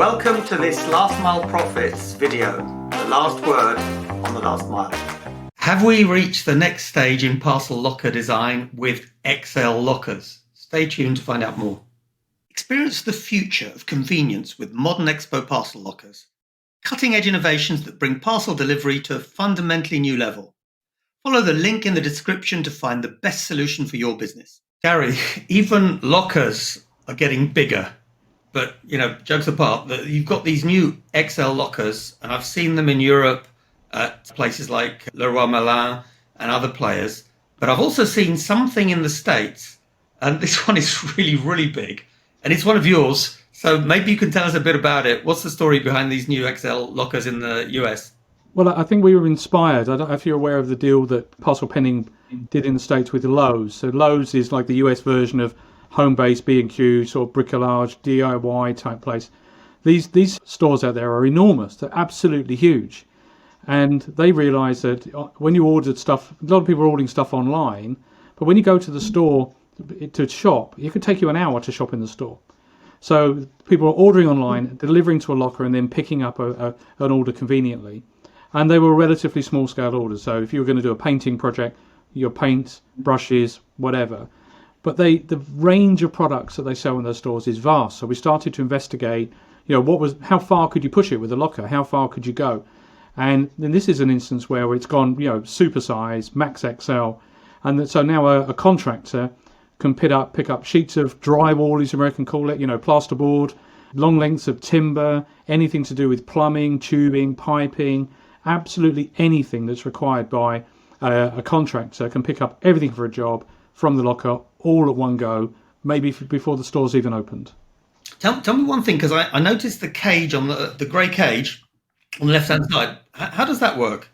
Welcome to this Last Mile Profits video, the last word on the last mile. Have we reached the next stage in parcel locker design with XL lockers? Stay tuned to find out more. Experience the future of convenience with modern Expo parcel lockers. Cutting-edge innovations that bring parcel delivery to a fundamentally new level. Follow the link in the description to find the best solution for your business. Gary, even lockers are getting bigger. But, jokes apart, you've got these new XL lockers, and I've seen them in Europe at places like Leroy Merlin and other players. But I've also seen something in the States, and this one is really, really big. And it's one of yours, so maybe you can tell us a bit about it. What's the story behind these new XL lockers in the US? Well, I think we were inspired. I don't know if you're aware of the deal that Parcel Pending did in the States with Lowe's. So Lowe's is like the US version of home-based B&Q, sort of bricolage, DIY type place. These stores out there are enormous. They're absolutely huge. And they realised that when you ordered stuff, a lot of people are ordering stuff online, but when you go to the store to shop, it could take you an hour to shop in the store. So people are ordering online, delivering to a locker, and then picking up an order conveniently. And they were relatively small-scale orders. So if you were going to do a painting project, your paint, brushes, whatever. But the range of products that they sell in those stores is vast. So we started to investigate, how far could you push it with a locker? How far could you go? And then this is an instance where it's gone, supersize, max XL. And so now a contractor can pick up sheets of drywall, as Americans call it, plasterboard, long lengths of timber, anything to do with plumbing, tubing, piping, absolutely anything that's required by a contractor can pick up everything for a job from the locker all at one go, maybe before the store's even opened. Tell me one thing, because I noticed the cage on the grey cage on the left-hand side. How does that work?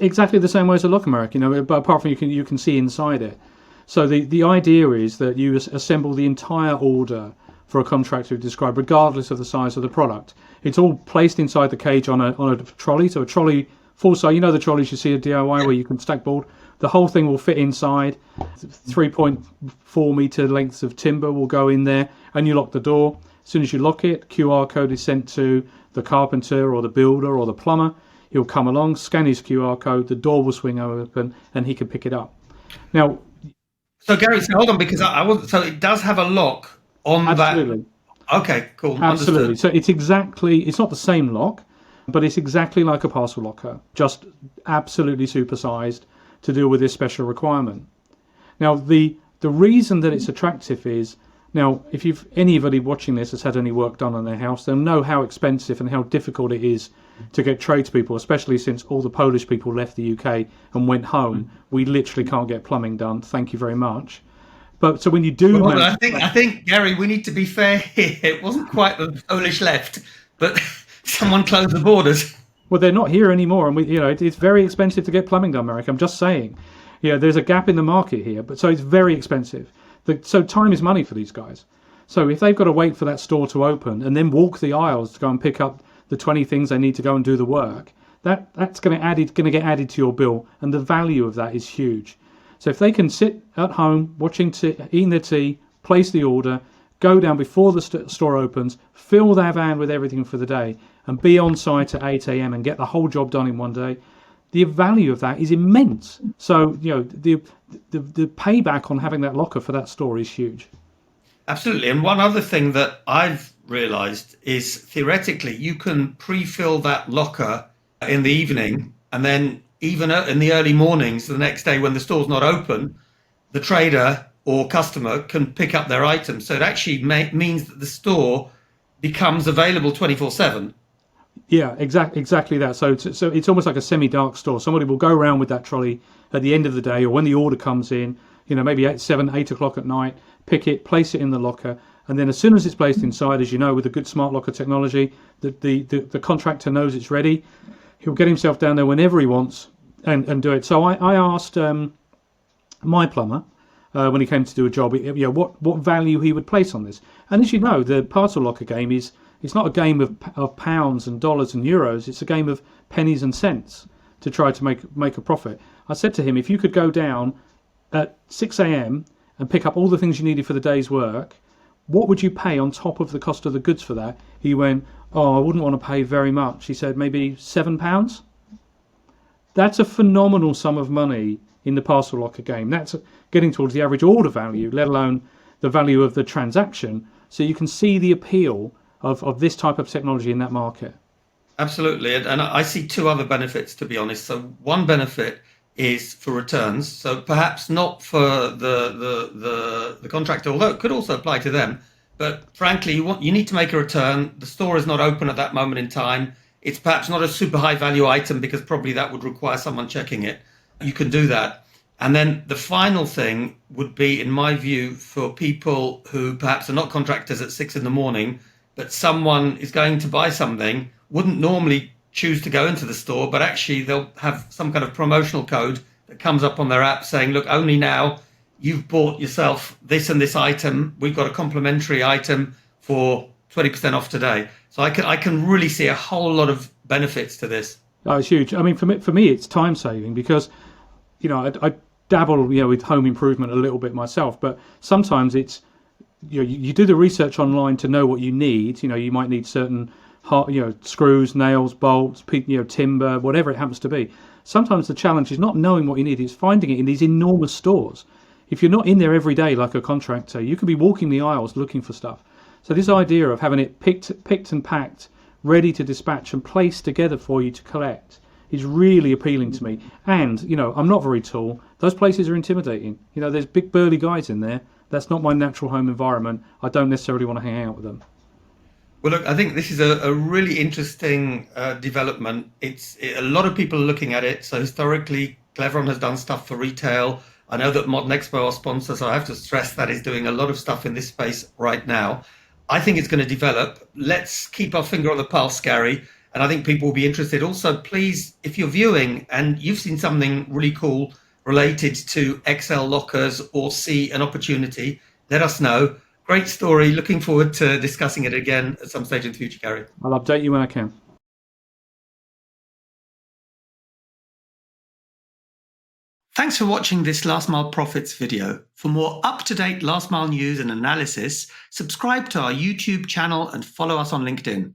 Exactly the same way as a locker, Marek, but apart from you can see inside it. So the idea is that you assemble the entire order for a contractor to describe, regardless of the size of the product. It's all placed inside the cage on a trolley, so a trolley full size. The trolleys you see at DIY where you can stack board. The whole thing will fit inside. 3.4 meter lengths of timber will go in there, and you lock the door. As soon as you lock it, QR code is sent to the carpenter or the builder or the plumber. He'll come along, scan his QR code, the door will swing open, and he can pick it up. Now, so Gary, hold on, because so it does have a lock on absolutely. That. Okay, cool. Absolutely. Understood. So it's not the same lock, but it's exactly like a parcel locker, just absolutely supersized to deal with this special requirement. Now, the reason that it's attractive is, if anybody watching this has had any work done on their house, they'll know how expensive and how difficult it is to get tradespeople, especially since all the Polish people left the UK and went home. We literally can't get plumbing done. Thank you very much. But so when you do, I think Gary, we need to be fair here. It wasn't quite the Polish left, but someone closed the borders. Well, they're not here anymore, and it's very expensive to get plumbing done, Marek. I'm just saying, there's a gap in the market here, but so it's very expensive. So time is money for these guys. So if they've got to wait for that store to open and then walk the aisles to go and pick up the 20 things they need to go and do the work, that's going to get added to your bill, and the value of that is huge. So if they can sit at home eating their tea, place the order, go down before the store opens, fill their van with everything for the day, and be on site at 8 a.m. and get the whole job done in one day, the value of that is immense. So, the payback on having that locker for that store is huge. Absolutely. And one other thing that I've realized is, theoretically, you can pre-fill that locker in the evening, and then even in the early mornings the next day when the store's not open, the trader or customer can pick up their items. So it actually means that the store becomes available 24/7. Yeah, exactly that. So it's almost like a semi-dark store. Somebody will go around with that trolley at the end of the day, or when the order comes in, maybe 8 o'clock at night, pick it, place it in the locker, and then as soon as it's placed inside, as you know, with the good smart locker technology, the contractor knows it's ready. He'll get himself down there whenever he wants and do it. So I asked my plumber when he came to do a job, what value he would place on this. And as you know, the parcel locker game it's not a game of pounds and dollars and euros. It's a game of pennies and cents to try to make a profit. I said to him, if you could go down at 6 a.m. and pick up all the things you needed for the day's work, what would you pay on top of the cost of the goods for that He went, "Oh, I wouldn't want to pay very much." He said, "Maybe £7." That's a phenomenal sum of money in the parcel locker game. That's getting towards the average order value, let alone the value of the transaction. So you can see the appeal of this type of technology in that market. Absolutely. And I see two other benefits, to be honest. So one benefit is for returns. So perhaps not for the contractor, although it could also apply to them. But frankly, you need to make a return. The store is not open at that moment in time. It's perhaps not a super high value item because probably that would require someone checking it. You can do that. And then the final thing would be, in my view, for people who perhaps are not contractors at 6 in the morning, but someone is going to buy something, wouldn't normally choose to go into the store, but actually they'll have some kind of promotional code that comes up on their app saying, look, only now you've bought yourself this and this item. We've got a complimentary item for 20% off today. So I can really see a whole lot of benefits to this. Oh, it's huge. I mean, for me, it's time saving because, I dabble, with home improvement a little bit myself, but sometimes it's, you do the research online to know what you need. You might need certain, screws, nails, bolts, timber, whatever it happens to be. Sometimes the challenge is not knowing what you need; it's finding it in these enormous stores. If you're not in there every day like a contractor, you could be walking the aisles looking for stuff. So this idea of having it picked and packed, ready to dispatch and placed together for you to collect is really appealing to me. And, I'm not very tall. Those places are intimidating. There's big burly guys in there. That's not my natural home environment. I don't necessarily want to hang out with them. Well, look, I think this is a really interesting development. A lot of people are looking at it. So historically, Cleveron has done stuff for retail. I know that Modern Expo, our sponsor, so I have to stress that is doing a lot of stuff in this space right now. I think it's going to develop. Let's keep our finger on the pulse, Gary. And I think people will be interested. Also, please, if you're viewing and you've seen something really cool related to XL lockers or see an opportunity, let us know. Great story. Looking forward to discussing it again at some stage in the future, Gary. I'll update you when I can. Thanks for watching this Last Mile Profits video. For more up-to-date last mile news and analysis, subscribe to our YouTube channel and follow us on LinkedIn.